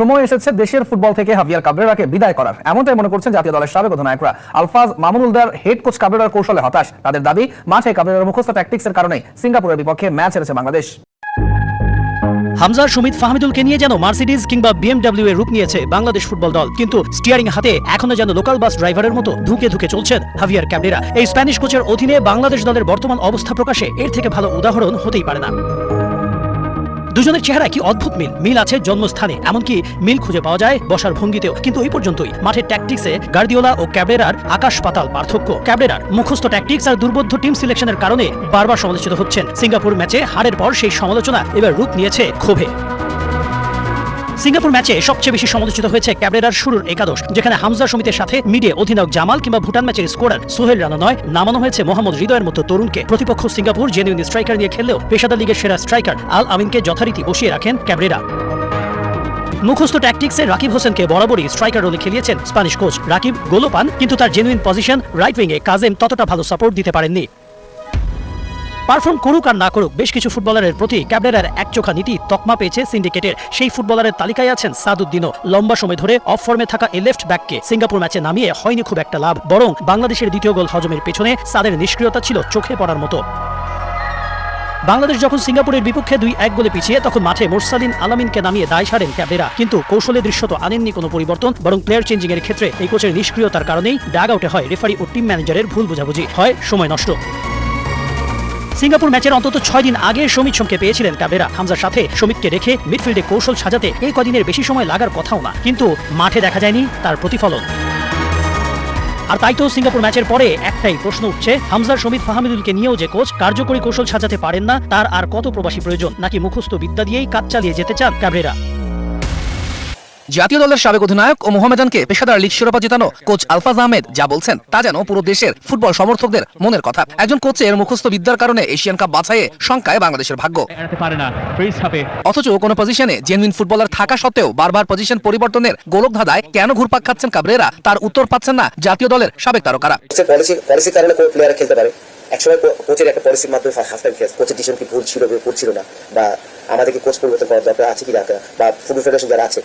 সময় এসেছে দেশের ফুটবল থেকে হাভিয়ার কাবরেরাকে বিদায় করার, এমনটাই মনে করছেন জাতীয় দলের সাবেক অধিনায়করা। আলফাজ মামুনুলদার হেড কোচ কাবরেরার কৌশলে হতাশ। তাদের দাবি, মাঠে কাবরেরার মুখস্থ ট্যাকটিক্সের কারণে সিঙ্গাপুরের বিপক্ষে ম্যাচ হেরেছে বাংলাদেশ। হামজা, সুমিত, ফাহমিদুলকে নিয়ে যেন মার্সিডিজ কিংবা বিএমডব্লিউ এর রূপ নিয়েছে বাংলাদেশ ফুটবল দল, কিন্তু স্টিয়ারিং হাতে এখনো যেন লোকাল বাস ড্রাইভারের মতো ধুকে ধুকে চলছেন হাভিয়ার ক্যাবরেরা। এই স্প্যানিশ কোচের অধীনে বাংলাদেশ দলের বর্তমান অবস্থা প্রকাশে এর থেকে ভালো উদাহরণ হতেই পারে না। দুজনের চেহারা কি অদ্ভুত মিল আছে জন্মস্থানে, এমনকি মিল খুঁজে পাওয়া যায় বসার ভঙ্গিতেও। কিন্তু এই পর্যন্তই। মাঠের ট্যাকটিক্সে গার্দিওলা ও ক্যাবরেরার আকাশ পাতাল পার্থক্য। ক্যাবরেরার মুখস্থ ট্যাকটিক্স আর দুর্বোধ্য টিম সিলেকশনের কারণে বারবার সমালোচিত হচ্ছেন। সিঙ্গাপুর ম্যাচে হারের পর সেই সমালোচনা এবার রূপ নিয়েছে ক্ষোভে। সিঙ্গাপুর ম্যাচে সবচেয়ে বেশি সমালোচিত হয়েছে ক্যাবরেরার শুরুর একাদশ, যেখানে হামজা, সুমিতের সাথে মিডে অধিনায়ক জামাল কিংবা ভুটান ম্যাচের স্কোরার সোহেল রানা নয়, নামানো হয়েছে মোহাম্মদ হৃদয়ের মতো তরুণকে। প্রতিপক্ষ সিঙ্গাপুর জেনুইন স্ট্রাইকার নিয়ে খেললেও পেশাদার লিগের সেরা স্ট্রাইকার আল আমিনকে যথারীতি বসিয়ে রাখেন ক্যাবরেরা। মুখস্থ ট্যাকটিক্সে রাকিব হোসেনকে বরাবরই স্ট্রাইকার রোলে খেলিয়েছেন স্প্যানিশ কোচ। রাকিব গোলও পান, কিন্তু তার জেনুইন পজিশন রাইট উইংয়ে কাজেম ততটা ভালো সাপোর্ট দিতে পারেননি। পারফর্ম করুক আর না করুক, বেশ কিছু ফুটবলারের প্রতি ক্যাবরেরার একচোখা নীতি তকমা পেয়েছে সিন্ডিকেটের। সেই ফুটবলারের তালিকায় আছেন সাদউদ্দিনও। লম্বা সময় ধরে অফ ফর্মে থাকা এই লেফট ব্যাককে সিঙ্গাপুর ম্যাচে নামিয়ে হয়নি খুব একটা লাভ, বরং বাংলাদেশের দ্বিতীয় গোল হজমের পেছনে সাদের নিষ্ক্রিয়তা ছিল চোখে পড়ার মতো। বাংলাদেশ যখন সিঙ্গাপুরের বিপক্ষে 2-1 গোলে পিছিয়ে, তখন মাঠে মোরসালিন আলামিনকে নামিয়ে দায় সারেন ক্যাবরেরা। কিন্তু কৌশলে দৃশ্যত আনেননি কোনো পরিবর্তন, বরং প্লেয়ার চেঞ্জিং এর ক্ষেত্রে এই কোচের নিষ্ক্রিয়তার কারণেই ডাগ আউটে হয় রেফারি ও টিম ম্যানেজারের ভুল বোঝাবুঝি, হয় সময় নষ্ট। সিঙ্গাপুর ম্যাচের অন্তত 6 দিন আগে সমিত সোমকে পেয়েছিলেন ক্যাবরেরা। হামজার সাথে সমিতকে রেখে মিডফিল্ডে কৌশল সাজাতে এই কদিনের বেশি সময় লাগার কথাও না, কিন্তু মাঠে দেখা যায়নি তার প্রতিফলন। আর তাই তো সিঙ্গাপুর ম্যাচের পরে একটাই প্রশ্ন উঠছে, হামজা, সমিত, ফাহমিদুলকে নিয়েও যে কোচ কার্যকরী কৌশল সাজাতে পারেন না, তার আর কত প্রবাসী প্রয়োজন? নাকি মুখস্থ বিদ্যা দিয়েই কাজ চালিয়ে যেতে চান ক্যাবরেরা? জাতীয় দলের সাবেক অধিনায়ক ও মোহামেডানকে পেশাদার লিগ শিরোপা জেতানো কোচ আলফাজ আহমেদ যা বলছেন তা যেন পুরো দেশের ফুটবল সমর্থকদের মনের কথা। একজন কোচের মুখস্থ বিদ্যার কারণে এশিয়ান কাপ বাছাইয়ে শঙ্কায় বাংলাদেশের ভাগ্য। অথচ কোনো পজিশনে জেনুইন ফুটবলার থাকা সত্ত্বেও বারবার পজিশন পরিবর্তনের গোলকধাঁধায় কেন ঘুরপাক খাচ্ছেন কাবরেরা, তার উত্তর পাচ্ছেন না জাতীয় দলের সাবেক তারকারা। পলিসির কারণে কোন প্লেয়ার খেলতে পারে, একসময় কোচের একটা পলিসির মাধ্যমে হাফ টাইম খেলে কোচের ডিসিশন কি ভুল ছিল না, বা আমাদেরকে কোচ পরিবর্তন করার দরকার আছে কি না, বা ফুটবল ফেডারেশন যারা আছে